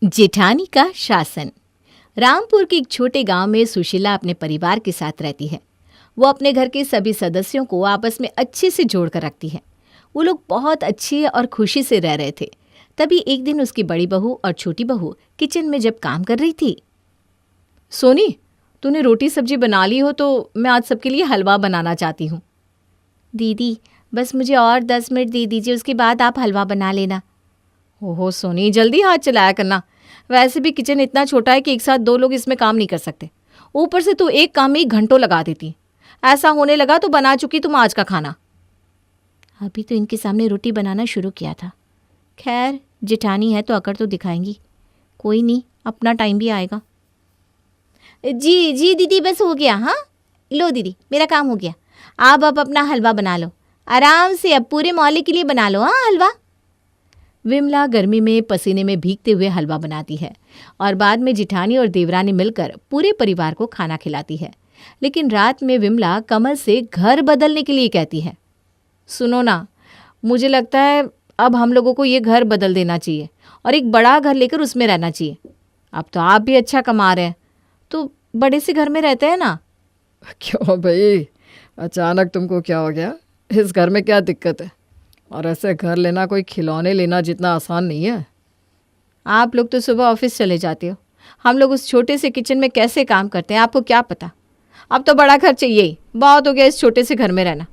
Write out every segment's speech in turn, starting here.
जेठानी का शासन। रामपुर के एक छोटे गांव में सुशीला अपने परिवार के साथ रहती है। वो अपने घर के सभी सदस्यों को आपस में अच्छे से जोड़कर रखती है। वो लोग बहुत अच्छी और खुशी से रह रहे थे। तभी एक दिन उसकी बड़ी बहू और छोटी बहू किचन में जब काम कर रही थी। सोनी, तूने रोटी सब्जी बना ली हो तो मैं आज सबके लिए हलवा बनाना चाहती हूँ। दीदी बस मुझे और 10 मिनट दे दीजिए, उसके बाद आप हलवा बना लेना। ओहो सोनी, जल्दी हाथ चलाया करना। वैसे भी किचन इतना छोटा है कि एक साथ 2 लोग इसमें काम नहीं कर सकते। ऊपर से तू एक काम में ही घंटों लगा देती। ऐसा होने लगा तो बना चुकी तुम आज का खाना। अभी तो इनके सामने रोटी बनाना शुरू किया था। खैर, जेठानी है तो अकड़ तो दिखाएंगी। कोई नहीं, अपना टाइम भी आएगा। जी जी दीदी, बस हो गया। हाँ लो दीदी, मेरा काम हो गया। आप अब अपना हलवा बना लो आराम से। अब पूरे मोहल्ले के लिए बना लो हाँ हलवा। विमला गर्मी में पसीने में भीगते हुए हलवा बनाती है और बाद में जिठानी और देवरानी मिलकर पूरे परिवार को खाना खिलाती है। लेकिन रात में विमला कमल से घर बदलने के लिए कहती है। सुनो ना, मुझे लगता है अब हम लोगों को ये घर बदल देना चाहिए और एक बड़ा घर लेकर उसमें रहना चाहिए। अब तो आप भी अच्छा कमा रहे हैं तो बड़े से घर में रहते हैं ना। क्यों भाई, अचानक तुमको क्या हो गया? इस घर में क्या दिक्कत है? और ऐसे घर लेना कोई खिलौने लेना जितना आसान नहीं है। आप लोग तो सुबह ऑफिस चले जाते हो, हम लोग उस छोटे से किचन में कैसे काम करते हैं आपको क्या पता। अब तो बड़ा घर चाहिए ही, बहुत हो गया इस छोटे से घर में रहना।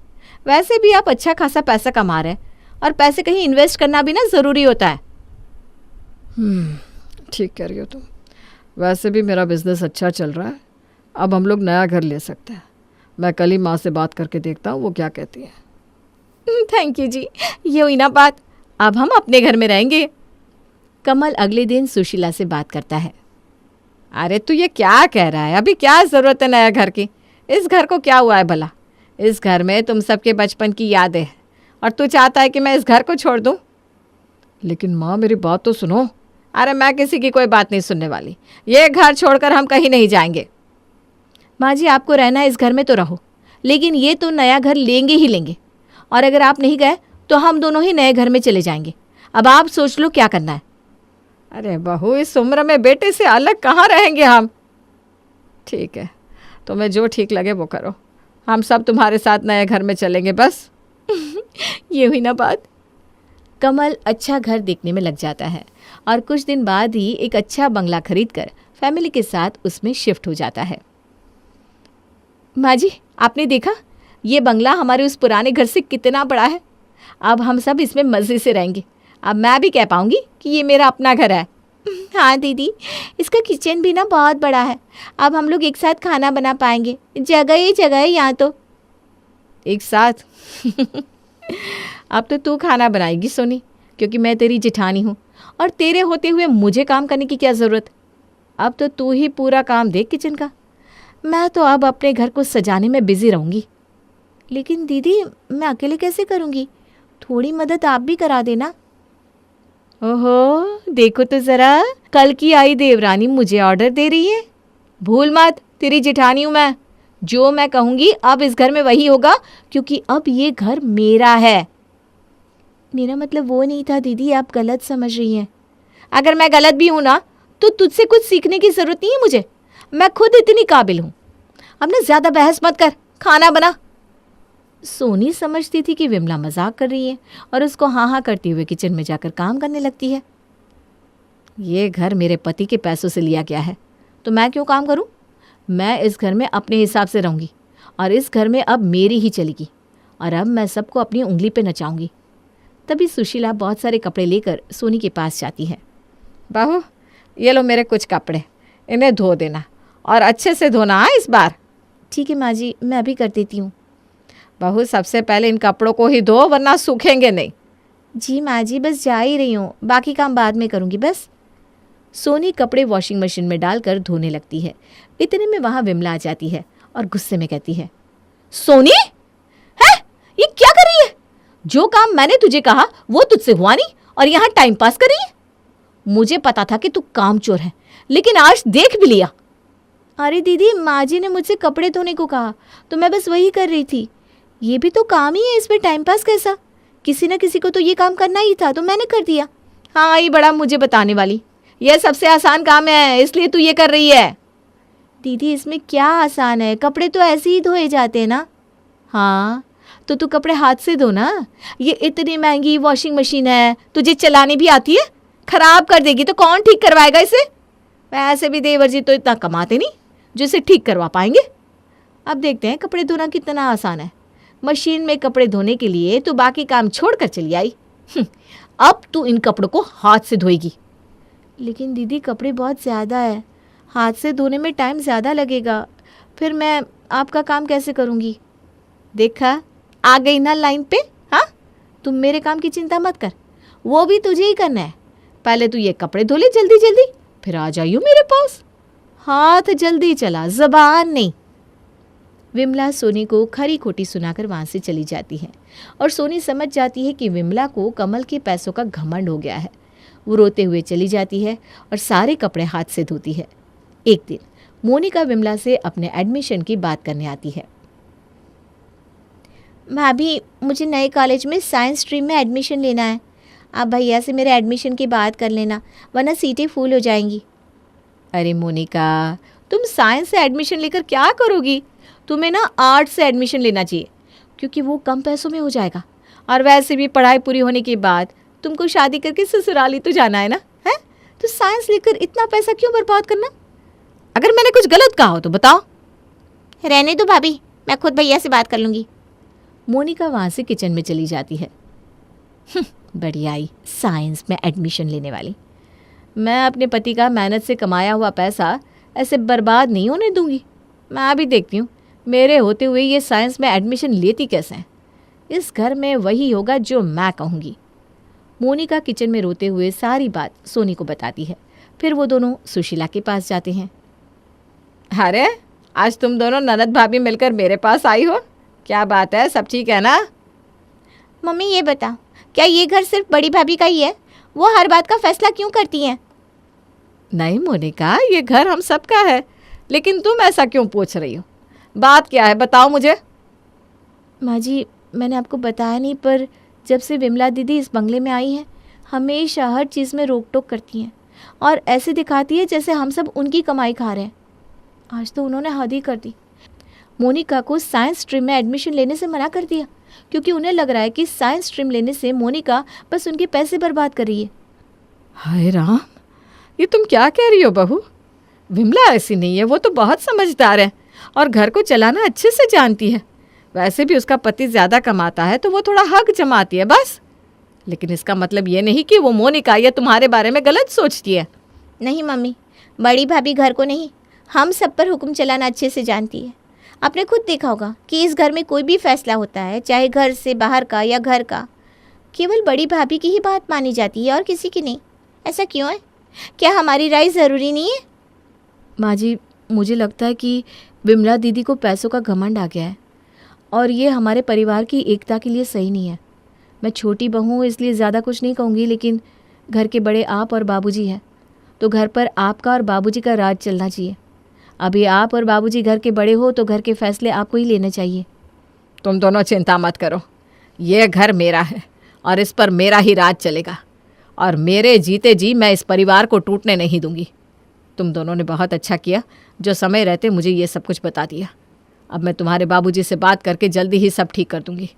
वैसे भी आप अच्छा खासा पैसा कमा रहे हैं और पैसे कहीं इन्वेस्ट करना भी ना ज़रूरी होता है। ठीक कह रही हो तुम। वैसे भी मेरा बिजनेस अच्छा चल रहा है। अब हम लोग नया घर ले सकते हैं। मैं कल ही माँ से बात करके देखता हूँ वो क्या कहती है। थैंक यू जी, ये हुई ना बात। अब हम अपने घर में रहेंगे। कमल अगले दिन सुशीला से बात करता है। अरे तू ये क्या कह रहा है? अभी क्या ज़रूरत है नया घर की? इस घर को क्या हुआ है भला? इस घर में तुम सबके बचपन की यादें हैं और तू चाहता है कि मैं इस घर को छोड़ दूँ? लेकिन माँ मेरी बात तो सुनो। अरे मैं किसी की कोई बात नहीं सुनने वाली। ये घर छोड़कर हम कहीं नहीं जाएंगे। माँ जी, आपको रहना है इस घर में तो रहो, लेकिन ये तो नया घर लेंगे ही लेंगे। और अगर आप नहीं गए तो हम दोनों ही नए घर में चले जाएंगे। अब आप सोच लो क्या करना है। अरे बहू, इस उम्र में बेटे से अलग कहाँ रहेंगे हम? ठीक है, तुम्हें जो ठीक लगे वो करो। हम सब तुम्हारे साथ नए घर में चलेंगे बस। ये हुई ना बात। कमल अच्छा घर देखने में लग जाता है और कुछ दिन बाद ही एक अच्छा बंगला खरीदकर फैमिली के साथ उसमें शिफ्ट हो जाता है। माँ जी, आपने देखा ये बंगला हमारे उस पुराने घर से कितना बड़ा है। अब हम सब इसमें मज़े से रहेंगे। अब मैं भी कह पाऊंगी कि ये मेरा अपना घर है। हाँ दीदी, इसका किचन भी ना बहुत बड़ा है। अब हम लोग एक साथ खाना बना पाएंगे। जगह ही जगह है यहाँ तो। एक साथ? अब तो तू खाना बनाएगी सोनी, क्योंकि मैं तेरी जेठानी हूँ और तेरे होते हुए मुझे काम करने की क्या ज़रूरत। अब तो तू ही पूरा काम देख किचन का। मैं तो अब अपने घर को सजाने में बिजी रहूँगी। लेकिन दीदी, मैं अकेले कैसे करूँगी? थोड़ी मदद आप भी करा देना। ओहो, देखो तो ज़रा, कल की आई देवरानी मुझे ऑर्डर दे रही है। भूल मत, तेरी जेठानी हूँ मैं। जो मैं कहूँगी अब इस घर में वही होगा, क्योंकि अब ये घर मेरा है। मेरा मतलब वो नहीं था दीदी, आप गलत समझ रही हैं। अगर मैं गलत भी हूँ ना तो तुझसे कुछ सीखने की ज़रूरत नहीं है मुझे। मैं खुद इतनी काबिल हूँ। अब ना ज़्यादा बहस मत कर, खाना बना। सोनी समझती थी कि विमला मजाक कर रही है और उसको हाँ हाँ करते हुए किचन में जाकर काम करने लगती है। ये घर मेरे पति के पैसों से लिया गया है तो मैं क्यों काम करूं? मैं इस घर में अपने हिसाब से रहूंगी और इस घर में अब मेरी ही चलेगी और अब मैं सबको अपनी उंगली पे नचाऊंगी। तभी सुशीला बहुत सारे कपड़े लेकर सोनी के पास जाती है। बहू, ये लो मेरे कुछ कपड़े, इन्हें धो देना और अच्छे से धोना इस बार। ठीक है माँ जी, मैं अभी कर देती हूँ। बहू, सबसे पहले इन कपड़ों को ही धो वरना सूखेंगे नहीं। जी माँ जी, बस जा ही रही हूँ, बाकी काम बाद में करूँगी बस। सोनी कपड़े वॉशिंग मशीन में डालकर धोने लगती है। इतने में वहाँ विमला आ जाती है और गुस्से में कहती है, सोनी है ये क्या कर रही है? जो काम मैंने तुझे कहा वो तुझसे हुआ नहीं और यहाँ टाइम पास कर रही है। मुझे पता था कि तू कामचोर है, लेकिन आज देख भी लिया। अरे दीदी, माँ जी ने मुझसे कपड़े धोने को कहा तो मैं बस वही कर रही थी। ये भी तो काम ही है, इसमें टाइम पास कैसा? किसी न किसी को तो ये काम करना ही था तो मैंने कर दिया। हाँ, ये बड़ा मुझे बताने वाली। ये सबसे आसान काम है, इसलिए तू ये कर रही है। दीदी इसमें क्या आसान है, कपड़े तो ऐसे ही धोए जाते हैं ना। हाँ तो तू कपड़े हाथ से धो ना। ये इतनी महंगी वॉशिंग मशीन है, तुझे चलानी भी आती है? खराब कर देगी तो कौन ठीक करवाएगा इसे? वैसे भी देवर जी तो इतना कमाते नहीं जो इसे ठीक करवा पाएंगे। अब देखते हैं कपड़े धोना कितना आसान है। मशीन में कपड़े धोने के लिए तू बाकी काम छोड़कर चली आई। अब तू इन कपड़ों को हाथ से धोएगी। लेकिन दीदी कपड़े बहुत ज़्यादा है, हाथ से धोने में टाइम ज़्यादा लगेगा, फिर मैं आपका काम कैसे करूँगी? देखा, आ गई ना लाइन पे। हाँ, तुम मेरे काम की चिंता मत कर, वो भी तुझे ही करना है। पहले तू ये कपड़े धो ले जल्दी जल्दी, फिर आ जाइयो मेरे पास। हाथ जल्दी चला, ज़बान नहीं। विमला सोनी को खरी खोटी सुनाकर वहाँ से चली जाती है और सोनी समझ जाती है कि विमला को कमल के पैसों का घमंड हो गया है। वो रोते हुए चली जाती है और सारे कपड़े हाथ से धोती है। एक दिन मोनिका विमला से अपने एडमिशन की बात करने आती है। भाभी, मुझे नए कॉलेज में साइंस स्ट्रीम में एडमिशन लेना है। आप भैया से मेरे एडमिशन की बात कर लेना, वरना सीटें फुल हो जाएंगी। अरे मोनिका, तुम साइंस से एडमिशन लेकर क्या करोगी? तुम्हें ना आर्ट्स से एडमिशन लेना चाहिए, क्योंकि वो कम पैसों में हो जाएगा। और वैसे भी पढ़ाई पूरी होने के बाद तुमको शादी करके ससुराली तो जाना है ना, है? तो साइंस लेकर इतना पैसा क्यों बर्बाद करना? अगर मैंने कुछ गलत कहा हो तो बताओ। रहने दो भाभी, मैं खुद भैया से बात कर लूँगी। मोनिका वहाँ से किचन में चली जाती है। बढ़िया आई साइंस में एडमिशन लेने वाली। मैं अपने पति का मेहनत से कमाया हुआ पैसा ऐसे बर्बाद नहीं होने दूंगी। मैं अभी देखती हूँ मेरे होते हुए ये साइंस में एडमिशन लेती कैसे हैं। इस घर में वही होगा जो मैं कहूँगी। मोनिका किचन में रोते हुए सारी बात सोनी को बताती है। फिर वो दोनों सुशीला के पास जाते हैं। अरे आज तुम दोनों ननद भाभी मिलकर मेरे पास आई हो, क्या बात है? सब ठीक है ना? मम्मी ये बता, क्या ये घर सिर्फ बड़ी भाभी का ही है? वो हर बात का फैसला क्यों करती हैं? नहीं मोनिका, ये घर हम सब का है, लेकिन तुम ऐसा क्यों पूछ रही हो? बात क्या है, बताओ मुझे। माँ जी, मैंने आपको बताया नहीं, पर जब से विमला दीदी इस बंगले में आई है, हमेशा हर चीज़ में रोक टोक करती हैं और ऐसे दिखाती है जैसे हम सब उनकी कमाई खा रहे हैं। आज तो उन्होंने हद ही कर दी। मोनिका को साइंस स्ट्रीम में एडमिशन लेने से मना कर दिया, क्योंकि उन्हें लग रहा है कि साइंस स्ट्रीम लेने से मोनिका बस उनके पैसे बर्बाद कर रही है। हाय राम, ये तुम क्या कह रही हो बहू? विमला ऐसी नहीं है, वो तो बहुत समझदार है और घर को चलाना अच्छे से जानती है। वैसे भी उसका पति ज़्यादा कमाता है तो वो थोड़ा हक जमाती है बस। लेकिन इसका मतलब ये नहीं कि वो मोनिका या तुम्हारे बारे में गलत सोचती है। नहीं मम्मी, बड़ी भाभी घर को नहीं, हम सब पर हुक्म चलाना अच्छे से जानती है। आपने खुद देखा होगा कि इस घर में कोई भी फैसला होता है, चाहे घर से बाहर का या घर का, केवल बड़ी भाभी की ही बात मानी जाती है और किसी की नहीं। ऐसा क्यों है? क्या हमारी राय ज़रूरी नहीं है? माँ जी, मुझे लगता है कि विमला दीदी को पैसों का घमंड आ गया है और ये हमारे परिवार की एकता के लिए सही नहीं है। मैं छोटी बहू हूँ इसलिए ज़्यादा कुछ नहीं कहूँगी, लेकिन घर के बड़े आप और बाबूजी हैं, तो घर पर आपका और बाबूजी का राज चलना चाहिए। अभी आप और बाबूजी घर के बड़े हो तो घर के फैसले आपको ही लेने चाहिए। तुम दोनों चिंता मत करो, ये घर मेरा है और इस पर मेरा ही राज चलेगा और मेरे जीते जी मैं इस परिवार को टूटने नहीं दूंगी। तुम दोनों ने बहुत अच्छा किया जो समय रहते मुझे ये सब कुछ बता दिया। अब मैं तुम्हारे बाबूजी से बात करके जल्दी ही सब ठीक कर दूंगी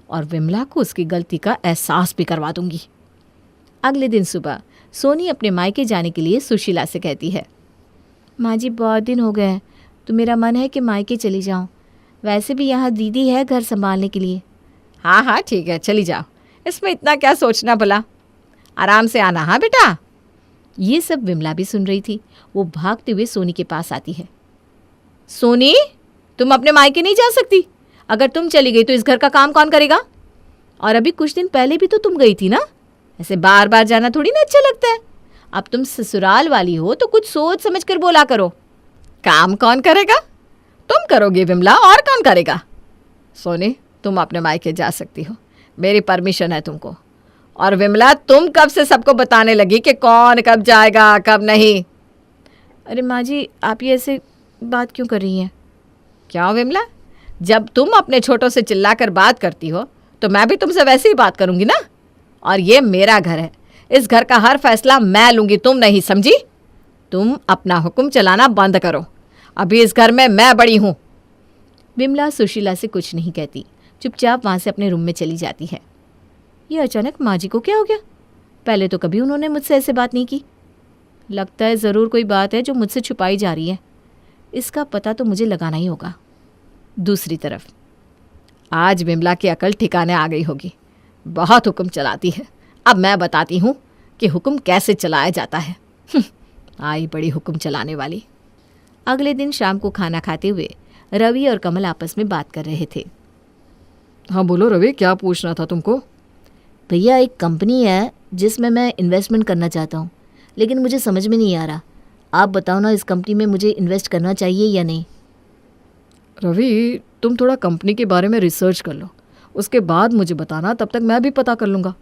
और विमला को उसकी गलती का एहसास भी करवा दूंगी। अगले दिन सुबह सोनी अपने मायके जाने के लिए सुशीला से कहती है, माँ जी बहुत दिन हो गए हैं, तो मेरा मन है कि मायके चली जाऊँ। वैसे भी यहाँ दीदी है घर संभालने के लिए। हाँ हाँ ठीक है, चली जाओ, इसमें इतना क्या सोचना, भला आराम से आना। हाँ बेटा। ये सब विमला भी सुन रही थी। वो भागते हुए सोनी के पास आती है। सोनी, तुम अपने मायके नहीं जा सकती। अगर तुम चली गई तो इस घर का काम कौन करेगा? और अभी कुछ दिन पहले भी तो तुम गई थी ना। ऐसे बार बार जाना थोड़ी ना अच्छा लगता है। अब तुम ससुराल वाली हो तो कुछ सोच समझ कर बोला करो। काम कौन करेगा? तुम करोगी विमला, और कौन करेगा? सोनी, तुम अपने मायके जा सकती हो, मेरी परमिशन है तुमको। और विमला, तुम कब से सबको बताने लगी कि कौन कब जाएगा कब नहीं? अरे माँ जी, आप ये ऐसे बात क्यों कर रही हैं? क्यों विमला? जब तुम अपने छोटों से चिल्लाकर बात करती हो तो मैं भी तुमसे वैसे ही बात करूंगी ना। और ये मेरा घर है, इस घर का हर फैसला मैं लूंगी, तुम नहीं, समझी? तुम अपना हुक्म चलाना बंद करो। अभी इस घर में मैं बड़ी हूँ। विमला सुशीला से कुछ नहीं कहती, चुपचाप वहाँ से अपने रूम में चली जाती है। ये अचानक माँ जी को क्या हो गया? पहले तो कभी उन्होंने मुझसे ऐसे बात नहीं की। लगता है ज़रूर कोई बात है जो मुझसे छुपाई जा रही है। इसका पता तो मुझे लगाना ही होगा। दूसरी तरफ आज विमला की अकल ठिकाने आ गई होगी। बहुत हुक्म चलाती है। अब मैं बताती हूँ कि हुक्म कैसे चलाया जाता है। आई बड़ी हुक्म चलाने वाली। अगले दिन शाम को खाना खाते हुए रवि और कमल आपस में बात कर रहे थे। हाँ बोलो रवि, क्या पूछना था तुमको? भैया, एक कंपनी है जिसमें मैं इन्वेस्टमेंट करना चाहता हूँ, लेकिन मुझे समझ में नहीं आ रहा। आप बताओ ना, इस कंपनी में मुझे इन्वेस्ट करना चाहिए या नहीं? रवि, तुम थोड़ा कंपनी के बारे में रिसर्च कर लो, उसके बाद मुझे बताना, तब तक मैं भी पता कर लूँगा।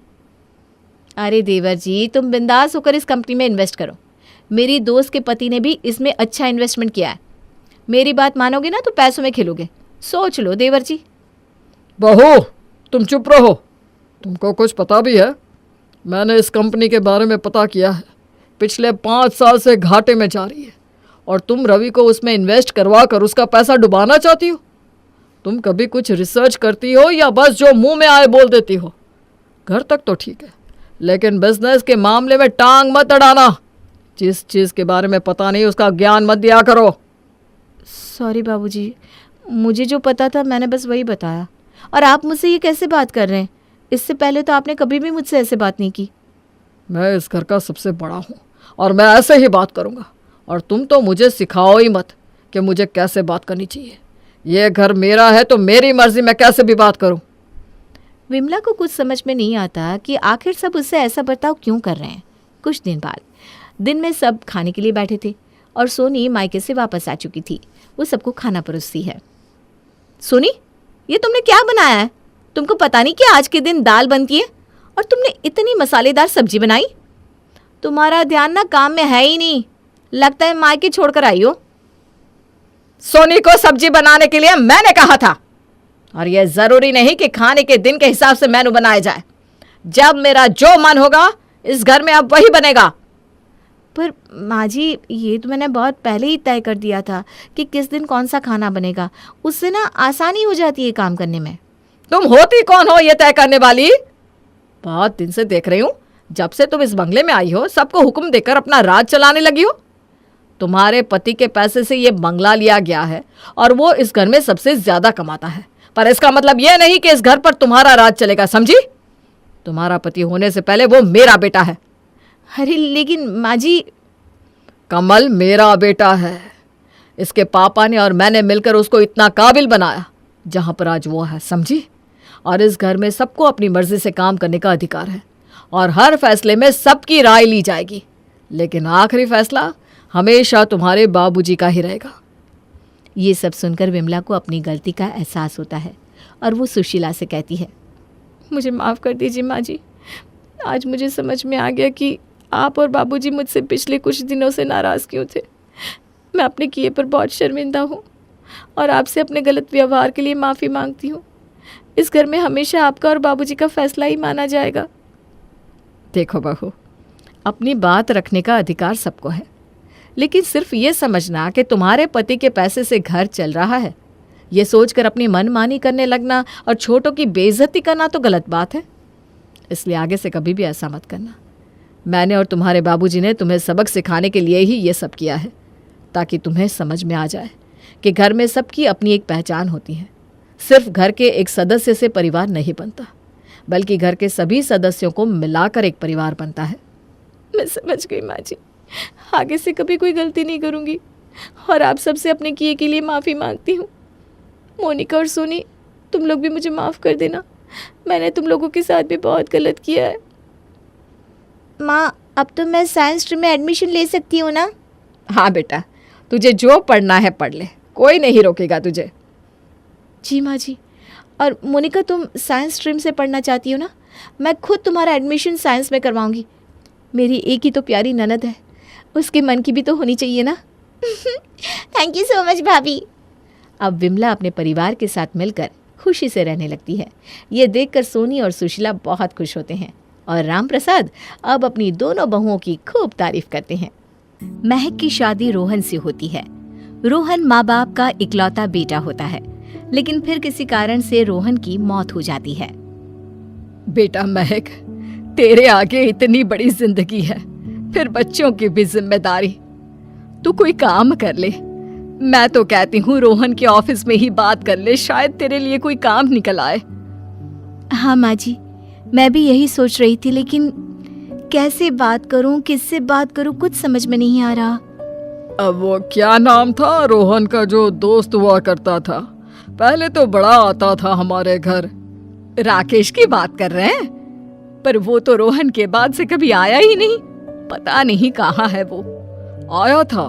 अरे देवर जी, तुम बिंदास होकर इस कंपनी में इन्वेस्ट करो। मेरी दोस्त के पति ने भी इसमें अच्छा इन्वेस्टमेंट किया है। मेरी बात मानोगे ना तो पैसों में खेलोगे। सोच लो देवर जी। बहू, तुम चुप रहो। तुमको कुछ पता भी है? मैंने इस कंपनी के बारे में पता किया है। पिछले 5 साल से घाटे में जा रही है और तुम रवि को उसमें इन्वेस्ट करवा कर उसका पैसा डुबाना चाहती हो। तुम कभी कुछ रिसर्च करती हो या बस जो मुंह में आए बोल देती हो? घर तक तो ठीक है, लेकिन बिजनेस के मामले में टांग मत अड़ाना। जिस चीज़ के बारे में पता नहीं उसका ज्ञान मत दिया करो। सॉरी बाबूजी, मुझे जो पता था मैंने बस वही बताया। और आप मुझसे ये कैसे बात कर रहे हैं? इससे पहले तो आपने कभी भी मुझसे ऐसे बात नहीं की। मैं इस घर का सबसे बड़ा हूँ और मैं ऐसे ही बात करूँगा। और तुम तो मुझे सिखाओ ही मत कि मुझे कैसे बात करनी चाहिए। ये घर मेरा है तो मेरी मर्जी, मैं कैसे भी बात करूँ। विमला को कुछ समझ में नहीं आता कि आखिर सब उससे ऐसा बर्ताव क्यों कर रहे हैं। कुछ दिन बाद दिन में सब खाने के लिए बैठे थे और सोनी मायके से वापस आ चुकी थी। वो सबको खाना परोसती है। सोनी, ये तुमने क्या बनाया है? तुमको पता नहीं कि आज के दिन दाल बनती है और तुमने इतनी मसालेदार सब्जी बनाई? तुम्हारा ध्यान ना काम में है ही नहीं। लगता है मायके छोड़कर आई हो। सोनी को सब्जी बनाने के लिए मैंने कहा था, और यह जरूरी नहीं कि खाने के दिन के हिसाब से मेनू बनाया जाए। जब मेरा जो मन होगा इस घर में अब वही बनेगा। पर माँ जी, ये तो मैंने बहुत पहले ही तय कर दिया था कि किस दिन कौन सा खाना बनेगा। उससे ना आसानी हो जाती है काम करने में। तुम होती कौन हो ये तय करने वाली? बहुत दिन से देख रही हूं, जब से तुम इस बंगले में आई हो सबको हुक्म देकर अपना राज चलाने लगी हो। तुम्हारे पति के पैसे से ये बंगला लिया गया है और वो इस घर में सबसे ज्यादा कमाता है, पर इसका मतलब यह नहीं कि इस घर पर तुम्हारा राज चलेगा, समझी? तुम्हारा पति होने से पहले वो मेरा बेटा है। अरे लेकिन माँ जी। कमल मेरा बेटा है। इसके पापा ने और मैंने मिलकर उसको इतना काबिल बनाया जहां पर आज वो है, समझी? और इस घर में सबको अपनी मर्जी से काम करने का अधिकार है और हर फैसले में सबकी राय ली जाएगी, लेकिन आखिरी फैसला हमेशा तुम्हारे बाबूजी का ही रहेगा। ये सब सुनकर विमला को अपनी गलती का एहसास होता है और वो सुशीला से कहती है, मुझे माफ़ कर दीजिए माँ जी। आज मुझे समझ में आ गया कि आप और बाबूजी मुझसे पिछले कुछ दिनों से नाराज़ क्यों थे। मैं अपने किए पर बहुत शर्मिंदा हूँ और आपसे अपने गलत व्यवहार के लिए माफ़ी मांगती हूँ। इस घर में हमेशा आपका और बाबूजी का फैसला ही माना जाएगा। देखो बहू, अपनी बात रखने का अधिकार सबको है, लेकिन सिर्फ ये समझना कि तुम्हारे पति के पैसे से घर चल रहा है, ये सोचकर अपनी मनमानी करने लगना और छोटों की बेइज्जती करना तो गलत बात है। इसलिए आगे से कभी भी ऐसा मत करना। मैंने और तुम्हारे बाबूजी ने तुम्हें सबक सिखाने के लिए ही ये सब किया है, ताकि तुम्हें समझ में आ जाए कि घर में सबकी अपनी एक पहचान होती है। सिर्फ घर के एक सदस्य से परिवार नहीं बनता, बल्कि घर के सभी सदस्यों को मिलाकर एक परिवार बनता है। मैं समझ गई माँ जी, आगे से कभी कोई गलती नहीं करूँगी और आप सबसे अपने किए के लिए माफ़ी मांगती हूँ। मोनिका और सोनी, तुम लोग भी मुझे माफ़ कर देना। मैंने तुम लोगों के साथ भी बहुत गलत किया है। माँ, अब तो मैं साइंस स्ट्रीम में एडमिशन ले सकती हूँ ना? हाँ बेटा, तुझे जो पढ़ना है पढ़ ले, कोई नहीं रोकेगा तुझे। जी माँ जी। और मोनिका, तुम साइंस स्ट्रीम से पढ़ना चाहती हो ना? मैं खुद तुम्हारा एडमिशन साइंस में करवाऊँगी। मेरी एक ही तो प्यारी ननद है, उसके मन की भी तो होनी चाहिए ना। थैंक यू सो मच भाभी। अब विमला अपने परिवार के साथ मिलकर खुशी से रहने लगती है। ये देखकर सोनी और सुशीला बहुत खुश होते हैं और राम प्रसाद अब अपनी दोनों बहुओं की खूब तारीफ करते हैं। महक की शादी रोहन से होती है। रोहन माँ बाप का इकलौता बेटा होता है, लेकिन फिर किसी कारण से रोहन की मौत हो जाती है। बेटा महक, तेरे आगे इतनी बड़ी जिंदगी है, फिर बच्चों की भी जिम्मेदारी। तू कोई काम कर ले। मैं तो कहती हूँ रोहन के ऑफिस में ही बात कर ले, शायद तेरे लिए कोई काम निकल आए। हाँ माँ जी, मैं भी यही सोच रही थी, लेकिन कैसे बात करूं, किससे बात करूं, कुछ समझ में नहीं आ रहा। अब वो क्या नाम था रोहन का जो दोस्त हुआ करता था, पहले तो बड़ा आता था हमारे घर। राकेश की बात कर रहे हैं? पर वो तो रोहन के बाद से कभी आया ही नहीं, पता नहीं कहाँ है वो। आया था,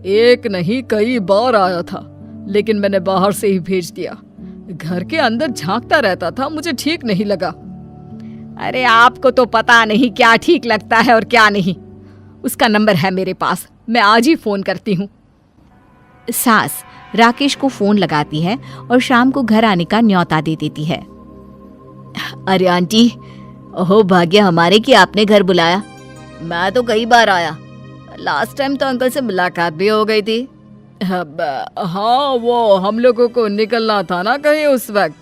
एक नहीं कई बार आया था, लेकिन मैंने बाहर से ही भेज दिया। घर के अंदर झांकता रहता था, मुझे ठीक नहीं लगा। अरे आपको तो पता नहीं क्या ठीक लगता है और क्या नहीं। उसका नंबर है मेरे पास, मैं आज ही फोन करती हूँ। सास राकेश को फोन लगाती है और शाम को घर आने का न्योता दे देती है। अरे आंटी, ओहो भाग्य हमारे कि आपने घर बुलाया। मैं तो कई बार आया, लास्ट टाइम तो अंकल से मुलाकात भी हो गई थी। हाँ, वो हम लोगों को निकलना था ना कहीं उस वक्त।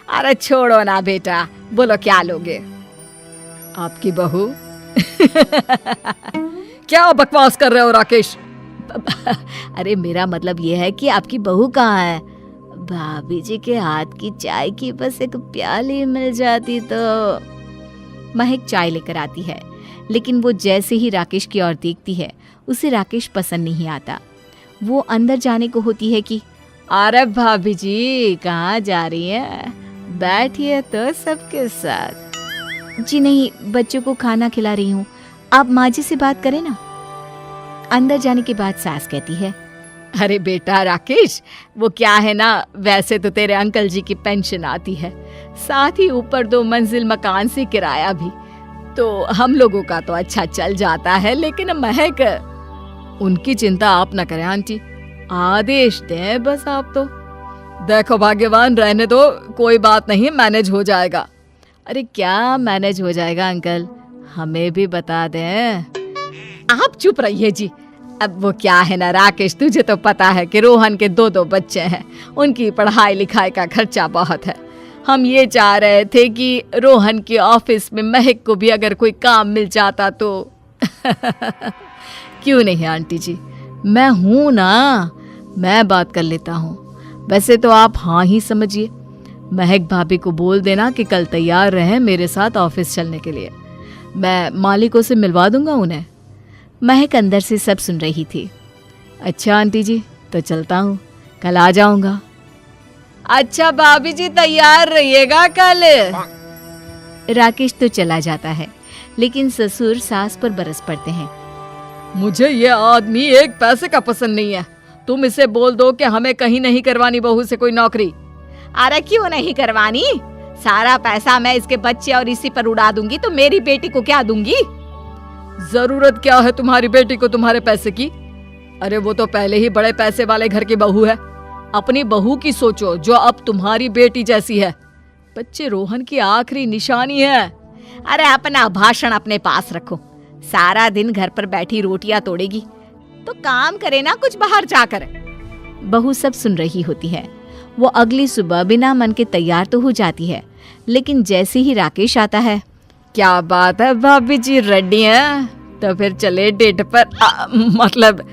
अरे छोड़ो ना बेटा, बोलो क्या लोगे? आपकी बहू। क्या बकवास कर रहे हो राकेश? अरे मेरा मतलब ये है कि आपकी बहू कहाँ है? भाभी जी के हाथ की चाय की बस एक प्याली मिल जाती तो। महक चाय लेकर आती है, लेकिन वो जैसे ही राकेश की ओर देखती है उसे राकेश पसंद नहीं आता। वो अंदर जाने को होती है कि अरे भाभी जी कहाँ जा रही हैं? बैठिए तो सबके साथ। जी नहीं, बच्चों को खाना खिला रही हूँ, आप माँ जी से बात करें ना। अंदर जाने के बाद सास कहती है, अरे बेटा राकेश, वो क्या है ना, वैसे तो तेरे अंकल जी की पेंशन आती है, साथ ही ऊपर 2 मंजिल मकान से किराया भी, तो हम लोगों का तो अच्छा चल जाता है। लेकिन महक, उनकी चिंता आप न करें आंटी, आदेश दें बस आप तो। देखो भाग्यवान, रहने दो, कोई बात नहीं, मैनेज हो जाएगा। अरे क्या मैनेज हो जाएगा अंकल, हमें भी बता दें। आप चुप रहिए जी। अब वो क्या है ना राकेश, तुझे तो पता है कि रोहन के 2 बच्चे हैं, उनकी पढ़ाई लिखाई का खर्चा बहुत है। हम ये चाह रहे थे कि रोहन के ऑफिस में महक को भी अगर कोई काम मिल जाता तो। क्यों नहीं आंटी जी, मैं हूं ना, मैं बात कर लेता हूँ। वैसे तो आप हाँ ही समझिए। महक भाभी को बोल देना कि कल तैयार रहें मेरे साथ ऑफिस चलने के लिए, मैं मालिकों से मिलवा दूंगा उन्हें। महक अंदर से सब सुन रही थी। अच्छा आंटी जी, तो चलता हूँ, कल आ जाऊंगा। अच्छा भाभी जी, तैयार रहिएगा कल। राकेश तो चला जाता है, लेकिन ससुर सास पर बरस पड़ते हैं। मुझे ये आदमी एक पैसे का पसंद नहीं है। तुम इसे बोल दो कि हमें कहीं नहीं करवानी बहू से कोई नौकरी। अरे क्यों नहीं करवानी? सारा पैसा मैं इसके बच्चे और इसी पर उड़ा दूंगी, तो मेरी बेटी को क्या दूंगी? जरूरत क्या है तुम्हारी बेटी को तुम्हारे पैसे की? अरे वो तो पहले ही बड़े पैसे वाले घर की बहू है। अपनी बहू की सोचो जो अब तुम्हारी बेटी जैसी है। बच्चे रोहन की आखिरी निशानी है। अरे अपना भाषण अपने पास रखो, सारा दिन घर पर बैठी रोटियां तोड़ेगी, तो काम करे ना कुछ बाहर जाकर। बहू सब सुन रही होती है। वो अगली सुबह बिना मन के तैयार तो हो जाती है, लेकिन जैसे ही राकेश आता है, क्या बात है भाभी जी, रेडी हैं? तो फिर चले डेट पर, मतलब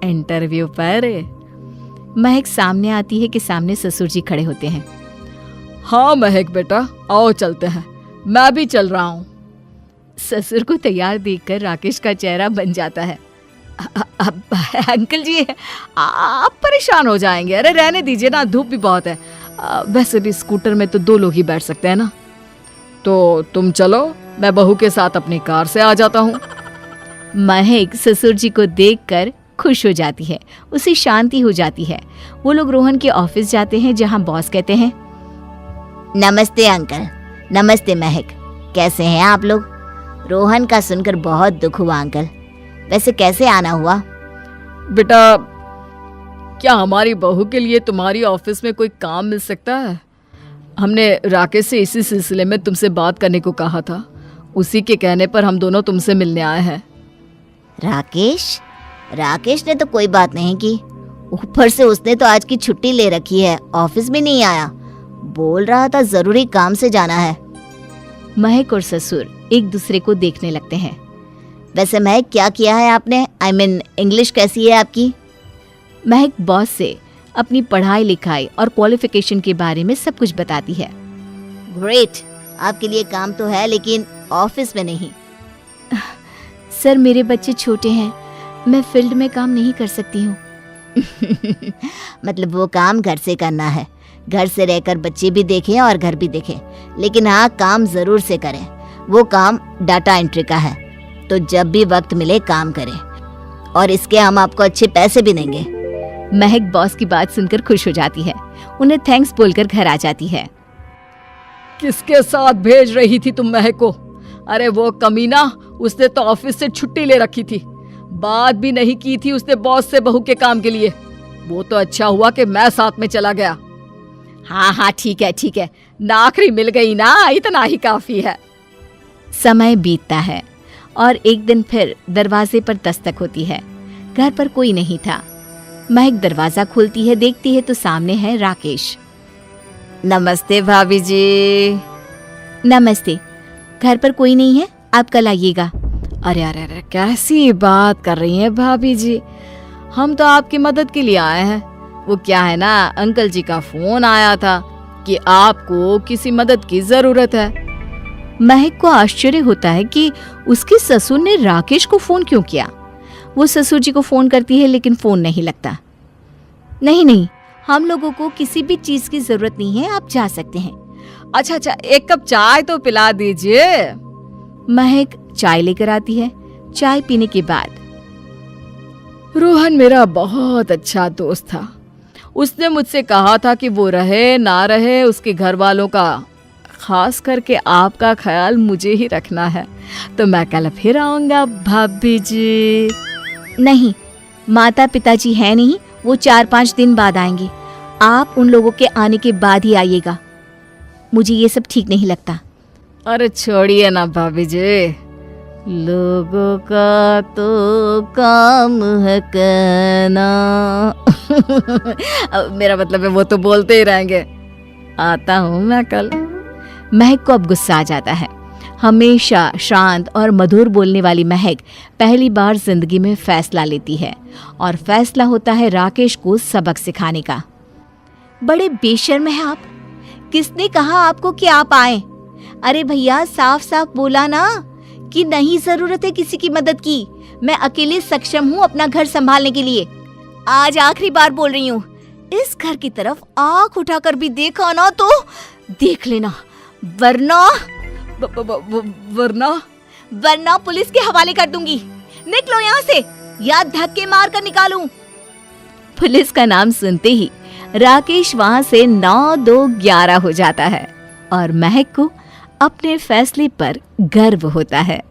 इंटरव्यू पर। महक सामने आती है कि सामने ससुर जी खड़े होते हैं। हाँ महक बेटा, आओ चलते हैं, मैं भी चल रहा हूँ। ससुर को तैयार देखकर राकेश का चेहरा बन जाता है। अंकल जी, आप परेशान हो जाएंगे। अरे रहने दीजिए ना, धूप भी बहुत है। वैसे भी स्कूटर में तो 2 लोग ही बैठ सकते हैं ना। तो तुम चलो, मैं बहू के साथ अपनी कार से आ जाता हूँ। महक ससुर जी को देखकर खुश हो जाती है, उसे शांति हो जाती है। वो लोग रोहन के ऑफिस जाते हैं, जहाँ बॉस कहते हैं, नमस्ते अंकल। नमस्ते महक, कैसे हैं आप लोग? रोहन का सुनकर बहुत दुख हुआ अंकल, वैसे कैसे आना हुआ? बेटा, क्या हमारी बहू के लिए तुम्हारी ऑफिस में कोई काम मिल सकता है? हमने राकेश से इसी सिलसिले में तुमसे बात करने को कहा था। उसी के कहने पर हम दोनों तुमसे मिलने आए हैं। राकेश ने तो कोई बात नहीं की। ऊपर से उसने तो आज की छुट्टी ले रखी है, ऑफिस में नहीं आया। बोल रहा था जरूरी काम से जाना है। महक और ससुर एक दूसरे को देखने लगते हैं। वैसे महक, क्या किया है आपने? इंग्लिश कैसी है आपकी? महक बॉस से अपनी पढ़ाई लिखाई और क्वालिफिकेशन के बारे में सब कुछ बताती है। ग्रेट, आपके लिए काम तो है लेकिन ऑफिस में नहीं। सर, मेरे बच्चे छोटे हैं, मैं फील्ड में काम नहीं कर सकती हूँ। मतलब वो काम घर से करना है, घर से रहकर बच्चे भी देखें और घर भी देखें, लेकिन हाँ, काम जरूर से करें। वो काम डाटा एंट्री का है, तो जब भी वक्त मिले काम करें, और इसके हम आपको अच्छे पैसे भी देंगे। महक बॉस की बात सुनकर खुश हो जाती है, उन्हें थैंक्स बोलकर घर आ जाती है। किसके साथ भेज रही थी तुम महक को? अरे वो कमीना, उसने तो ऑफिस से छुट्टी ले रखी थी, बात भी नहीं की थी उसने बॉस से बहू के काम के लिए। वो तो अच्छा हुआ कि मैं साथ में चला गया। हाँ, ठीक है, नौकरी मिल गई ना, इतना ही काफी है। समय बीतता है और एक दिन फिर दरवाजे पर दस्तक होती है। घर पर कोई नहीं था। महक दरवाजा खोलती है, देखती है तो सामने है राकेश। नमस्ते भाभी जी। नमस्ते, घर पर कोई नहीं है, आप कल आइएगा। अरे कैसी बात कर रही हैं भाभी जी, हम तो आपकी मदद के लिए आए हैं। वो क्या है ना, अंकल जी का फोन आया था कि आपको किसी मदद की जरूरत है। महक को आश्चर्य होता है कि उसके ससुर ने राकेश को फोन क्यों किया। वो ससुर जी को फोन करती है लेकिन फोन नहीं लगता। नहीं, हम लोगों को किसी भी चीज की जरूरत नहीं है, आप जा सकते हैं। अच्छा, एक कप चाय तो पिला दीजिए। महक चाय लेकर आती है। चाय पीने के बाद, रोहन मेरा बहुत अच्छा दोस्त था। उसने मुझसे कहा था कि वो रहे ना रहे, उसके घर वालों का, खास करके आपका ख्याल मुझे ही रखना है। तो मैं कल फिर आऊंगा भाभी जी। नहीं, माता पिताजी है नहीं, वो 4-5 दिन बाद आएंगे। आप उन लोगों के आने के बाद ही आइएगा। मुझे ये सब ठीक नहीं लगता। अरे छोड़िए ना भाभी जी, लोगों का तो काम है कहना। मेरा मतलब है वो तो बोलते ही रहेंगे। आता हूँ मैं कल। महक को अब गुस्सा आ जाता है। हमेशा शांत और मधुर बोलने वाली महक पहली बार जिंदगी में फैसला लेती है, और फैसला होता है राकेश को सबक सिखाने का। बड़े बेशर्म हैं आप। किसने कहा आपको कि आप आए? अरे भैया, साफ साफ बोला ना कि नहीं जरूरत है किसी की मदद की। मैं अकेले सक्षम हूँ अपना घर संभालने के लिए। आज आखिरी बार बोल रही हूँ, इस घर की तरफ आंख उठाकर भी देखा ना तो देख लेना, वरना वरना पुलिस के हवाले कर दूंगी। निकलो यहाँ से, या धक्के मार कर निकालूं। पुलिस का नाम सुनते ही राकेश वहां से 9-2-11 हो जाता है, और महक को अपने फैसले पर गर्व होता है।